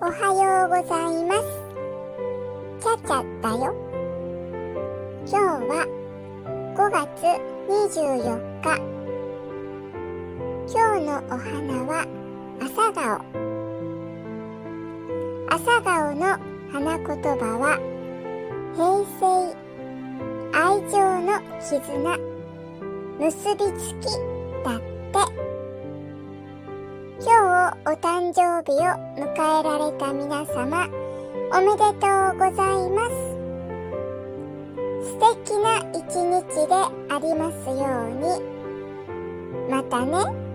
おはようございます。ちゃちゃだよ。今日は5月24日。今日のお花は朝顔。朝顔の花言葉は平成、愛情の絆、結びつきだって。今日お誕生日を迎えられた皆様、おめでとうございます。素敵な一日でありますように。またね。